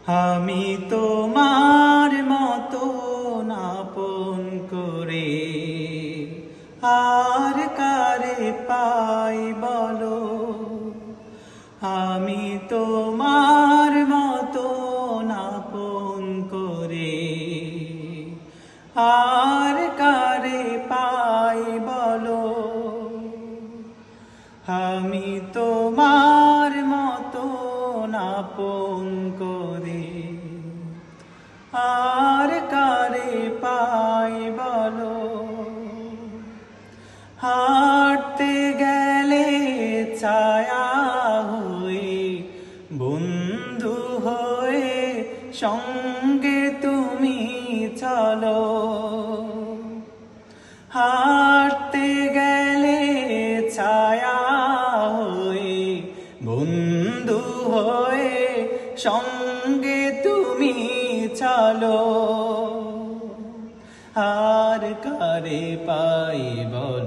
আমি তোমার মতো আপন করে আর কারে পাই বলো। আমি তোমার মতো আপন করে আর কারে পাই বলো। আমি তোমার মতো আপন করে আর কারে পাই বলো। হাঁটতে গেলে ছায়া হয়ে বন্ধু হয়ে সঙ্গে তুমি চলো। হাঁটতে গেলে ছায়া হয়ে বন্ধু হয়ে সঙ্গে তুমি চলো। আর কারে পাই বলো।